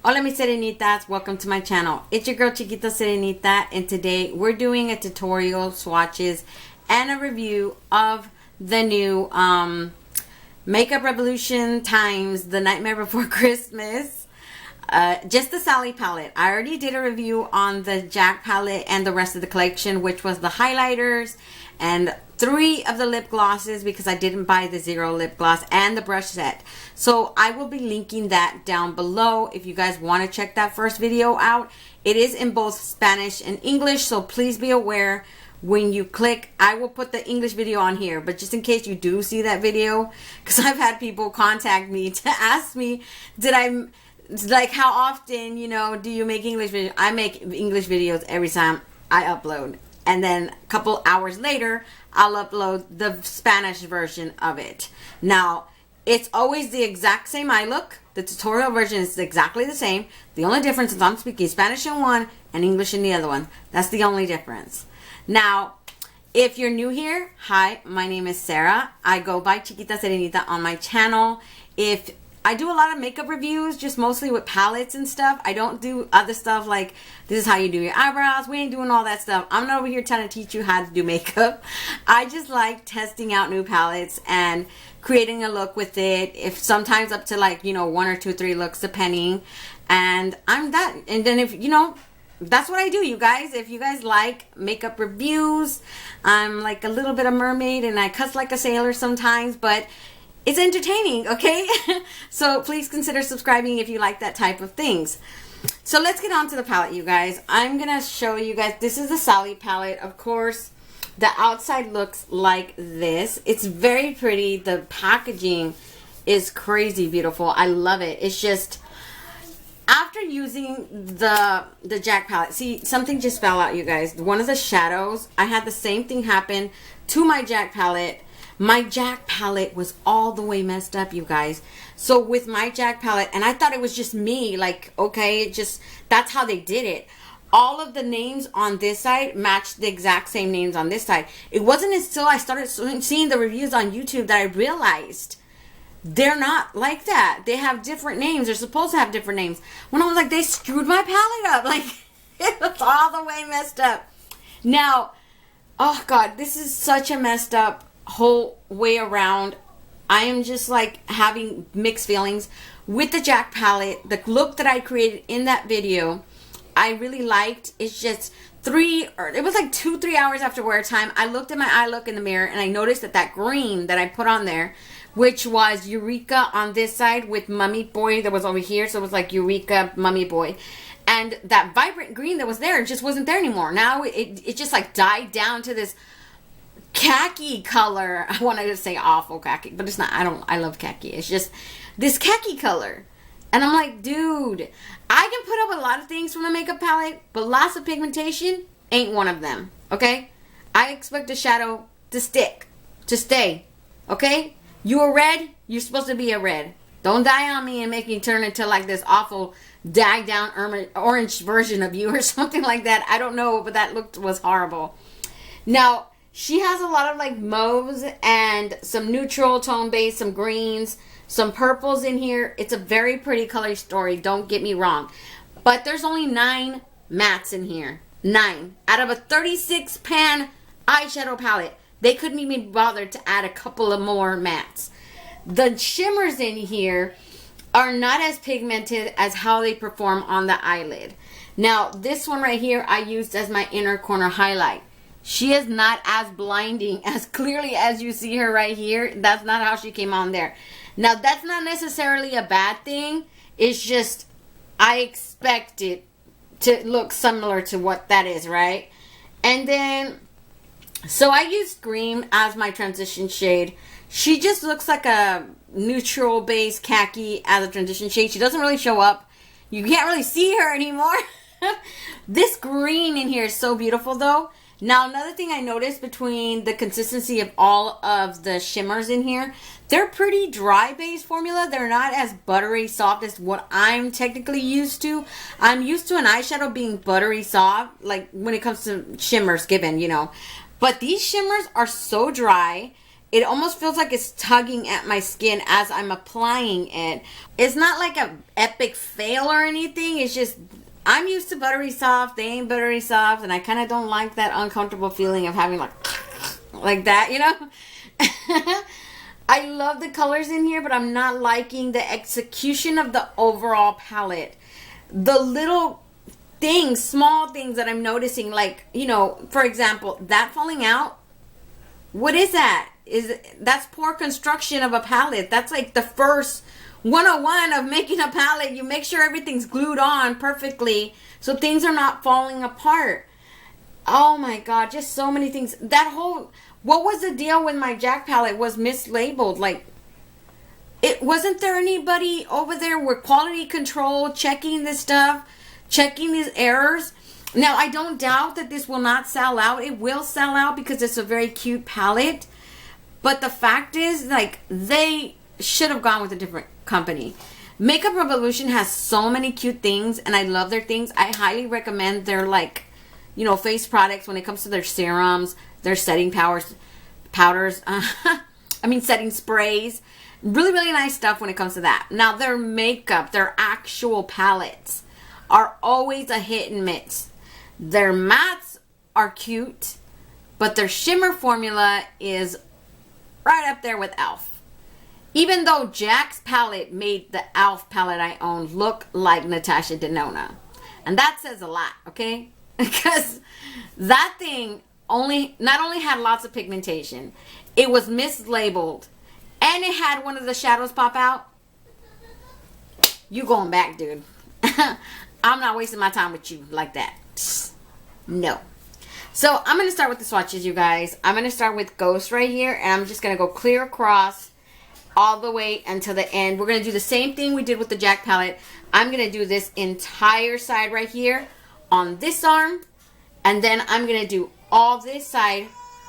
Hola mis serenitas, welcome to my channel. It's your girl Chiquita Serenita, and today we're doing a tutorial, swatches, and a review of the new Makeup Revolution times The Nightmare Before Christmas. Just the Sally palette. I already did a review on the Jack palette and the rest of the collection, which was the highlighters and 3 of the lip glosses, because I didn't buy the 0 lip gloss, and the brush set. So I will be linking that down below if you guys want to check that first video out. It is in both Spanish and English, so please be aware when you click. I will put the English video on here, but just in case you do see that video, because I've had people contact me to ask me, like, how often, you know, do you make English videos? I make English videos every time I upload. And then a couple hours later, I'll upload the Spanish version of it. Now, it's always the exact same eye look. The tutorial version is exactly the same. The only difference is I'm speaking Spanish in one and English in the other one. That's the only difference. Now, if you're new here, hi, my name is Sarah. I go by Chiquita Serenita on my channel. I do a lot of makeup reviews, just mostly with palettes and stuff. I don't do other stuff like, this is how you do your eyebrows. We ain't doing all that stuff. I'm not over here trying to teach you how to do makeup. I just like testing out new palettes and creating a look with it. If sometimes up to, like, you know, 1 or 2, 3 looks depending. And I'm that. And then if, you know, that's what I do, you guys. If you guys like makeup reviews, I'm like a little bit of mermaid and I cuss like a sailor sometimes, but it's entertaining, okay? So please consider subscribing if you like that type of things. So let's get on to the palette, you guys. I'm gonna show you guys, this is the Sally palette. Of course, the outside looks like this. It's very pretty. The packaging is crazy beautiful. I love it. It's just, after using the Jack palette, see, something just fell out, you guys. One of the shadows, I had the same thing happen to my Jack palette. My Jack palette was all the way messed up, you guys. So with my Jack palette, and I thought it was just me, like, okay, it just, that's how they did it. All of the names on this side matched the exact same names on this side. It wasn't until I started seeing the reviews on YouTube that I realized they're not like that. They have different names. They're supposed to have different names. When I was like, they screwed my palette up. Like, it was all the way messed up. Now, oh God, this is such a messed up whole way around. I am just like having mixed feelings with the Jack palette. The look that I created in that video, I really liked. It's just it was like 2-3 hours after wear time, I looked at my eye look in the mirror and I noticed that green that I put on there, which was Eureka on this side with Mummy Boy that was over here, so it was like Eureka, Mummy Boy, and that vibrant green that was there just wasn't there anymore. Now it just like died down to this khaki color. I wanted to say awful khaki, but it's not. I love khaki. It's just this khaki color. And I'm like, dude, I can put up a lot of things from a makeup palette, but lots of pigmentation ain't one of them, okay? I expect a shadow to stick, to stay, okay? You a red, you're supposed to be a red. Don't die on me and make me turn into like this awful dyed down orange version of you or something like that. I don't know, but that was horrible. Now, she has a lot of like mauves and some neutral tone base, some greens, some purples in here. It's a very pretty color story, don't get me wrong. But there's only 9 mattes in here. 9. Out of a 36 pan eyeshadow palette, they couldn't even bother to add a couple of more mattes. The shimmers in here are not as pigmented as how they perform on the eyelid. Now, this one right here, I used as my inner corner highlight. She is not as blinding as clearly as you see her right here. That's not how she came on there. Now, that's not necessarily a bad thing. It's just, I expect it to look similar to what that is, right? And then, so I used Green as my transition shade. She just looks like a neutral base khaki as a transition shade. She doesn't really show up. You can't really see her anymore. This green in here is so beautiful, though. Now, another thing I noticed between the consistency of all of the shimmers in here, they're pretty dry base formula. They're not as buttery soft as what I'm technically used to. I'm used to an eyeshadow being buttery soft, like when it comes to shimmers given, you know. But these shimmers are so dry it almost feels like it's tugging at my skin as I'm applying it. It's not like a epic fail or anything. It's just, I'm used to buttery soft. They ain't buttery soft. And I kind of don't like that uncomfortable feeling of having like that, you know? I love the colors in here, but I'm not liking the execution of the overall palette. The little things, small things that I'm noticing, like, you know, for example, that falling out. What is that? That's poor construction of a palette. That's like the first 101 of making a palette. You make sure everything's glued on perfectly so things are not falling apart. Oh my God, just so many things. That whole, what was the deal with my Jack palette was mislabeled. Like, it wasn't there anybody over there with quality control checking this stuff, checking these errors? Now, I don't doubt that this will not sell out. It will sell out because it's a very cute palette. But the fact is, like, they should have gone with a different company. Makeup Revolution has so many cute things, and I love their things. I highly recommend their, like, you know, face products when it comes to their serums, their setting powders, setting sprays. Really, really nice stuff when it comes to that. Now, their makeup, their actual palettes are always a hit and miss. Their mattes are cute, but their shimmer formula is right up there with e.l.f. Even though Jack's palette made the e.l.f. palette I own look like Natasha Denona. And that says a lot, okay? Because that thing not only had lots of pigmentation, it was mislabeled, and it had one of the shadows pop out. You going back, dude. I'm not wasting my time with you like that. No. So I'm going to start with the swatches, you guys. I'm going to start with Ghost right here, and I'm just going to go clear across all the way until the end. We're going to do the same thing we did with the Jack palette. I'm going to do this entire side right here on this arm, and then I'm going to do all this side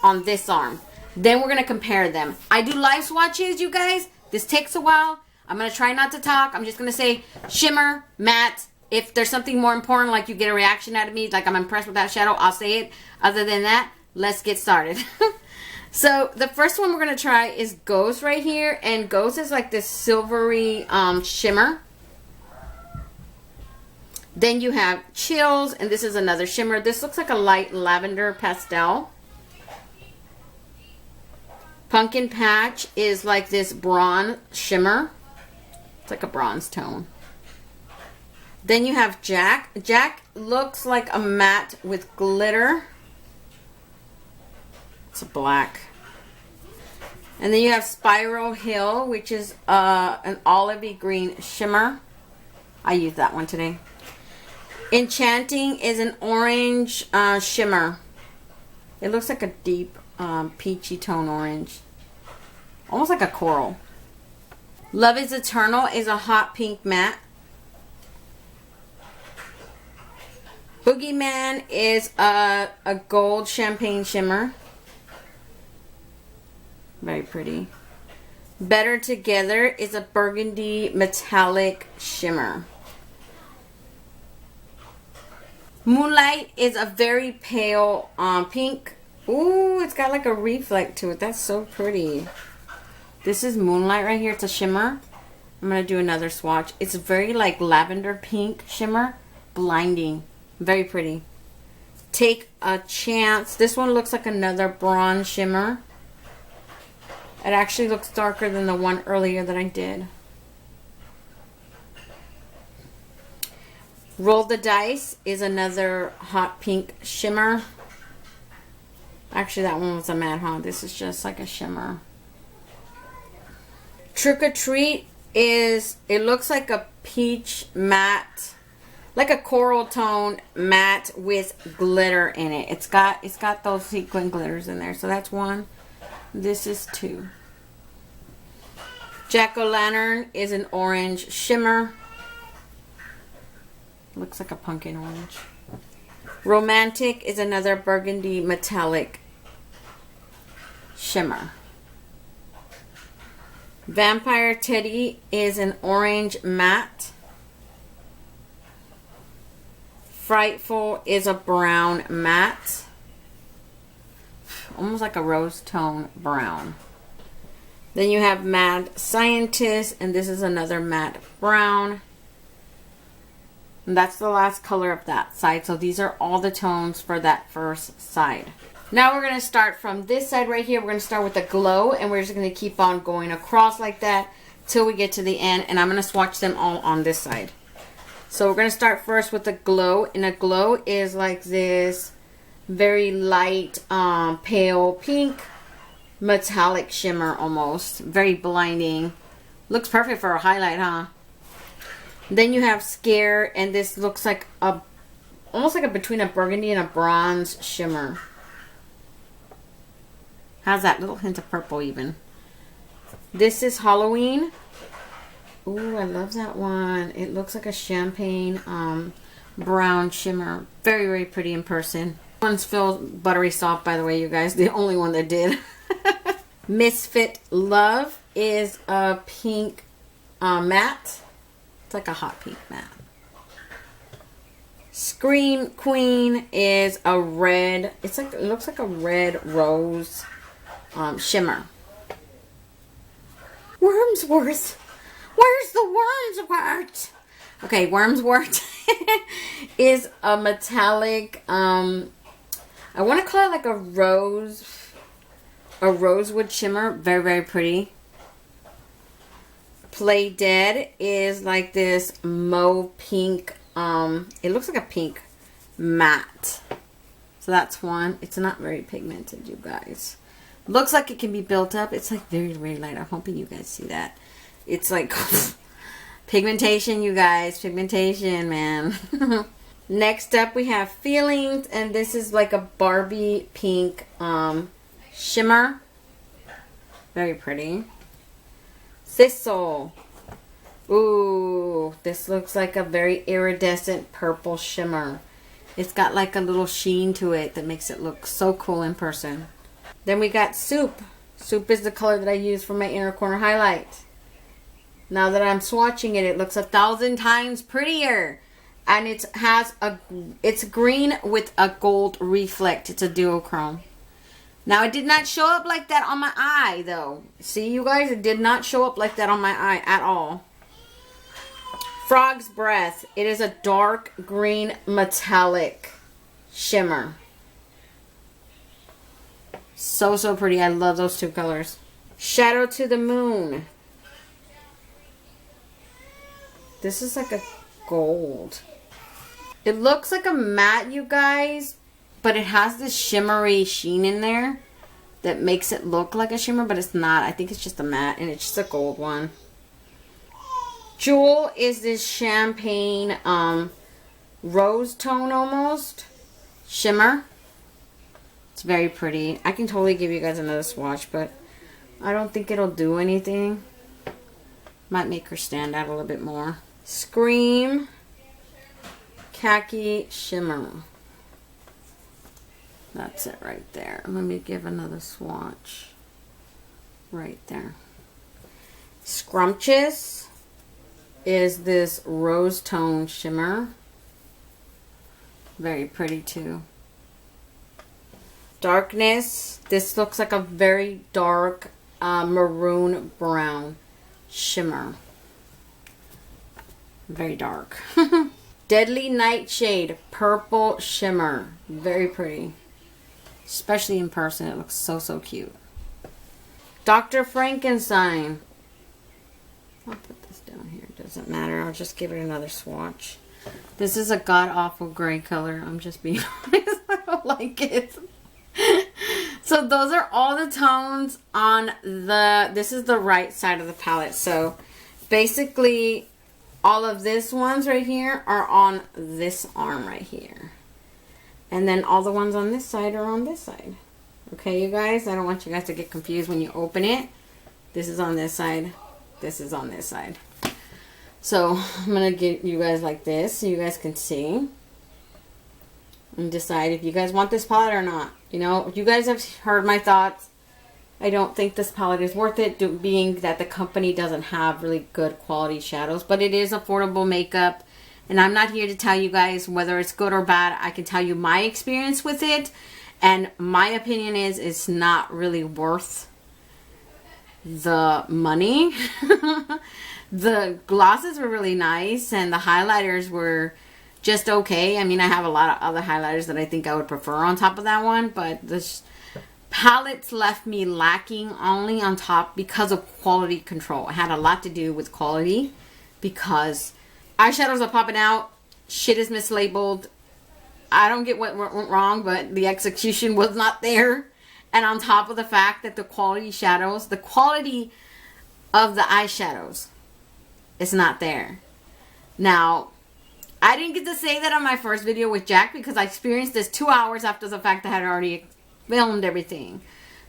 on this arm. Then we're going to compare them. I do live swatches, you guys. This takes a while. I'm going to try not to talk. I'm just going to say shimmer, matte. If there's something more important, like you get a reaction out of me, like I'm impressed with that shadow, I'll say it. Other than that, let's get started. So the first one we're going to try is Ghost right here. And Ghost is like this silvery shimmer. Then you have Chills, and this is another shimmer. This looks like a light lavender pastel. Pumpkin Patch is like this bronze shimmer. It's like a bronze tone. Then you have Jack. Jack looks like a matte with glitter. It's a black. And then you have Spiral Hill, which is an olivey green shimmer. I used that one today. Enchanting is an orange shimmer. It looks like a deep peachy tone orange. Almost like a coral. Love is Eternal is a hot pink matte. Boogeyman is a gold champagne shimmer. Very pretty. Better Together is a burgundy metallic shimmer. Moonlight is a very pale pink. Ooh, it's got like a reflect to it. That's so pretty. This is Moonlight right here. It's a shimmer. I'm going to do another swatch. It's a very like lavender pink shimmer. Blinding. Very pretty. Take a Chance. This one looks like another bronze shimmer. It actually looks darker than the one earlier that I did. Roll the Dice is another hot pink shimmer. Actually, that one was a matte, huh? This is just like a shimmer. Trick or Treat is, it looks like a peach matte, like a coral tone matte with glitter in it. It's got those sequin glitters in there. So that's one. This is two. Jack-o'-lantern is an orange shimmer. Looks like a pumpkin orange. Romantic is another burgundy metallic shimmer. Vampire Teddy is an orange matte. Frightful is a brown matte. Almost like a rose tone brown. Then you have Mad Scientist, and this is another matte brown. And that's the last color of that side. So these are all the tones for that first side. Now we're going to start from this side right here. We're going to start with the glow, and we're just going to keep on going across like that till we get to the end. And I'm going to swatch them all on this side. So we're going to start first with the glow. And a glow is like this very light, pale pink, metallic shimmer almost. Very blinding. Looks perfect for a highlight, huh? Then you have Scare, and this looks like a, almost like a between a burgundy and a bronze shimmer. Has that little hint of purple even. This is Halloween. Ooh, I love that one. It looks like a champagne brown shimmer. Very, very pretty in person. This one feels buttery soft, by the way, you guys. The only one that did. Misfit Love is a pink matte. It's like a hot pink matte. Scream Queen is a red. It's like, it looks like a red rose shimmer. Wormsworth. Where's the Wormsworth? Okay, Wormsworth is a metallic, I want to call it like a rosewood shimmer. Very, very pretty. Play Dead is like this mauve pink, it looks like a pink matte. So that's one. It's not very pigmented, you guys. Looks like it can be built up. It's like very, very light. I'm hoping you guys see that. It's like pigmentation, you guys. Pigmentation, man. Next up, we have Feelings, and this is like a Barbie pink shimmer. Very pretty. Thistle. Ooh, this looks like a very iridescent purple shimmer. It's got like a little sheen to it that makes it look so cool in person. Then we got Soup. Soup is the color that I use for my inner corner highlight. Now that I'm swatching it, it looks 1,000 times prettier. And it's green with a gold reflect. It's a duochrome. Now, it did not show up like that on my eye, though. See, you guys, it did not show up like that on my eye at all. Frog's Breath. It is a dark green metallic shimmer. So, so pretty. I love those two colors. Shadow to the Moon. This is like a gold. It looks like a matte, you guys, but it has this shimmery sheen in there that makes it look like a shimmer, but it's not. I think it's just a matte, and it's just a gold one. Jewel is this champagne rose tone almost shimmer. It's very pretty. I can totally give you guys another swatch, but I don't think it'll do anything. Might make her stand out a little bit more. Scream Khaki Shimmer. That's it right there. Let me give another swatch. Right there. Scrumptious is this rose tone shimmer. Very pretty too. Darkness. This looks like a very dark maroon brown shimmer. Very dark. Deadly Nightshade Purple Shimmer. Very pretty. Especially in person. It looks so, so cute. Dr. Frankenstein. I'll put this down here. It doesn't matter. I'll just give it another swatch. This is a god-awful gray color. I'm just being honest. I don't like it. So those are all the tones on the, this is the right side of the palette. So basically all of these ones right here are on this arm right here. And then all the ones on this side are on this side. Okay, you guys? I don't want you guys to get confused when you open it. This is on this side. This is on this side. So I'm going to get you guys like this so you guys can see. And decide if you guys want this palette or not. You know, you guys have heard my thoughts. I don't think this palette is worth it, being that the company doesn't have really good quality shadows. But it is affordable makeup. And I'm not here to tell you guys whether it's good or bad. I can tell you my experience with it. And my opinion is it's not really worth the money. The glosses were really nice, and the highlighters were just okay. I mean, I have a lot of other highlighters that I think I would prefer on top of that one, but this palettes left me lacking only on top because of quality control. It had a lot to do with quality because eyeshadows are popping out, shit is mislabeled. I don't get what went wrong, but the execution was not there. And on top of the fact that the quality shadows, the quality of the eyeshadows is not there. Now, I didn't get to say that on my first video with Jack because I experienced this 2 hours after the fact that I had already filmed everything.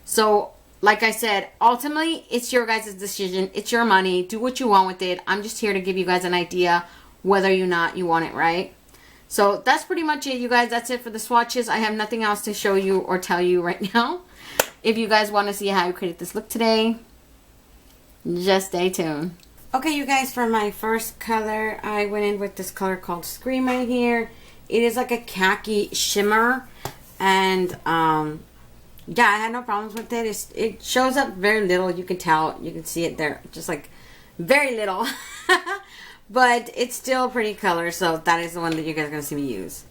So, like I said, ultimately, it's your guys' decision. It's your money. Do what you want with it. I'm just here to give you guys an idea whether or not you want it, right? So, that's pretty much it, you guys. That's it for the swatches. I have nothing else to show you or tell you right now. If you guys want to see how I created this look today, just stay tuned. Okay, you guys, for my first color, I went in with this color called Scream right here. It is like a khaki shimmer. And, yeah, I had no problems with it. It shows up very little. You can tell. You can see it there. Just like very little. But it's still a pretty color. So that is the one that you guys are going to see me use.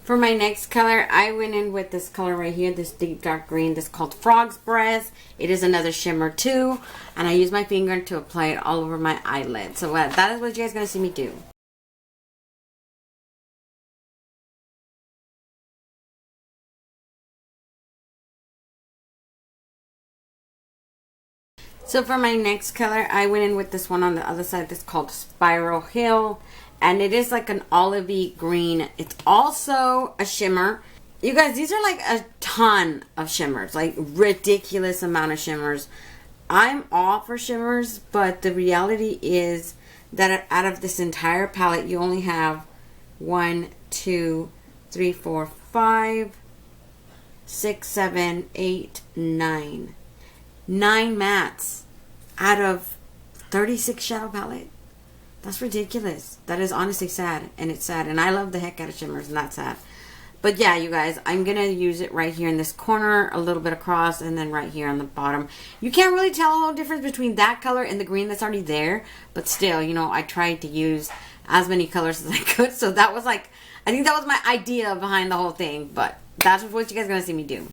For my next color, I went in with this color right here, this deep dark green. This is called Frog's Breath. It is another shimmer too. And I use my finger to apply it all over my eyelid. So that is what you guys are going to see me do. So for my next color, I went in with this one on the other side. This is called Spiral Hill. And it is like an olivey green. It's also a shimmer. You guys, these are like a ton of shimmers. Like ridiculous amount of shimmers. I'm all for shimmers, but the reality is that out of this entire palette, you only have 1, 2, 3, 4, 5, 6, 7, 8, 9. 9 mattes out of 36 shadow palette. That's ridiculous. That is honestly sad. And it's sad. And I love the heck out of shimmers. And that's sad. But yeah, you guys, I'm going to use it right here in this corner. A little bit across. And then right here on the bottom. You can't really tell a whole difference between that color and the green that's already there. But still, you know, I tried to use as many colors as I could. So that was like, I think that was my idea behind the whole thing. But that's what you guys are going to see me do.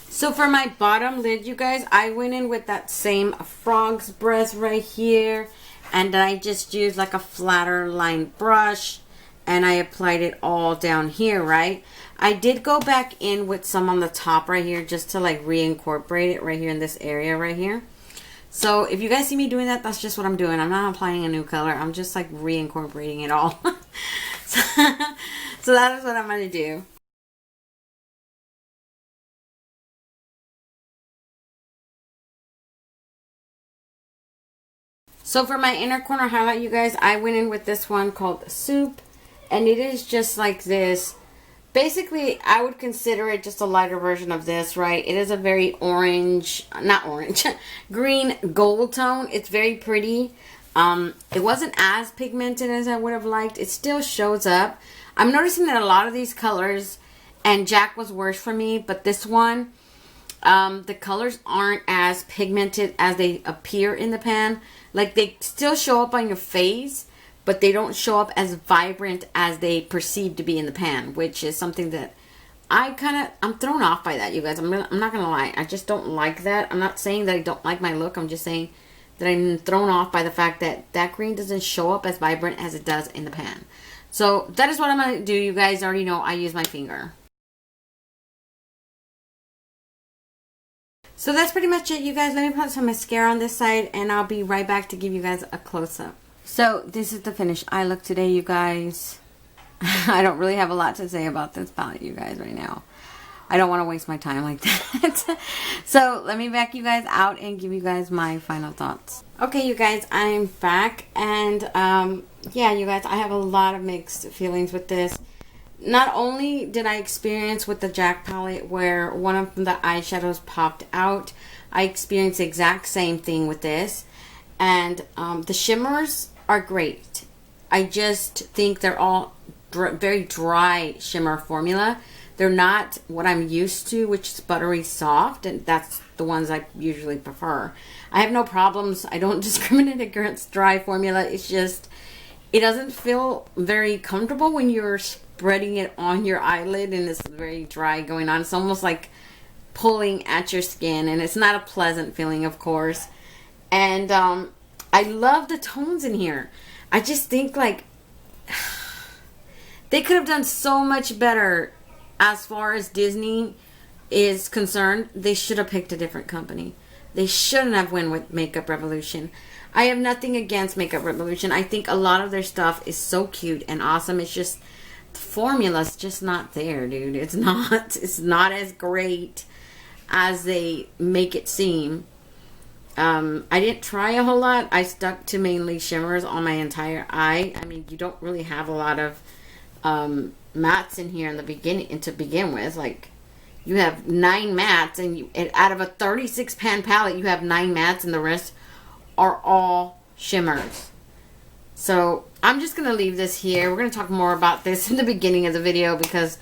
So for my bottom lid, you guys, I went in with that same Frog's Breath right here. And I just used like a flatter line brush. And I applied it all down here, right? I did go back in with some on the top right here just to like reincorporate it right here in this area right here. So if you guys see me doing that, that's just what I'm doing. I'm not applying a new color. I'm just like reincorporating it all. So that is what I'm going to do. So for my inner corner highlight, you guys, I went in with this one called Soup. And it is just like this. Basically, I would consider it just a lighter version of this, right? It is a very orange, not orange, green gold tone. It's very pretty. It wasn't as pigmented as I would have liked. It still shows up. I'm noticing that a lot of these colors, and Jack was worse for me, but this one, the colors aren't as pigmented as they appear in the pan. Like, they still show up on your face, but they don't show up as vibrant as they perceive to be in the pan, which is something that I'm thrown off by that, you guys. I'm not going to lie. I just don't like that. I'm not saying that I don't like my look. I'm just saying that I'm thrown off by the fact that that green doesn't show up as vibrant as it does in the pan. So that is what I'm going to do. You guys already know I use my finger. So that's pretty much it, you guys. Let me put some mascara on this side, and I'll be right back to give you guys a close-up. So this is the finished eye look today, you guys. I don't really have a lot to say about this palette, you guys, right now. I don't want to waste my time like that. So let me back you guys out and give you guys my final thoughts. Okay, you guys, I'm back. And yeah, you guys, I have a lot of mixed feelings with this. not only did I experience with the Jack palette where one of the eyeshadows popped out, I experienced the exact same thing with this. And the shimmers are great. I just think they're all very dry shimmer formula. They're not what I'm used to, which is buttery soft, and that's the ones I usually prefer. I have no problems. I don't discriminate against dry formula. It's just, it doesn't feel very comfortable when you're spreading it on your eyelid and it's very dry going on. It's almost like pulling at your skin, and it's not a pleasant feeling, of course. And I love the tones in here. I just think like they could have done so much better as far as Disney is concerned. They should have picked a different company. They shouldn't have went with Makeup Revolution. I have nothing against Makeup Revolution. I think a lot of their stuff is so cute and awesome. It's just the formula's just not there, dude. It's not. It's not as great as they make it seem. I didn't try a whole lot. I stuck to mainly shimmers on my entire eye. I mean, you don't really have a lot of mattes in here in the beginning, and to begin with. Like, you have 9 mattes, and out of a 36 pan palette, you have 9 mattes, and the rest are all shimmers. So I'm just gonna leave this here. We're gonna talk more about this in the beginning of the video because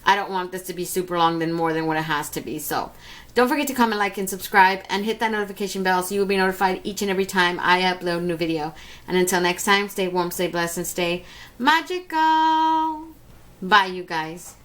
I don't want this to be super long than more than what it has to be. So don't forget to comment, like, and subscribe, and hit that notification bell so you will be notified each and every time I upload a new video. And until next time, stay warm, stay blessed, and stay magical. Bye, you guys.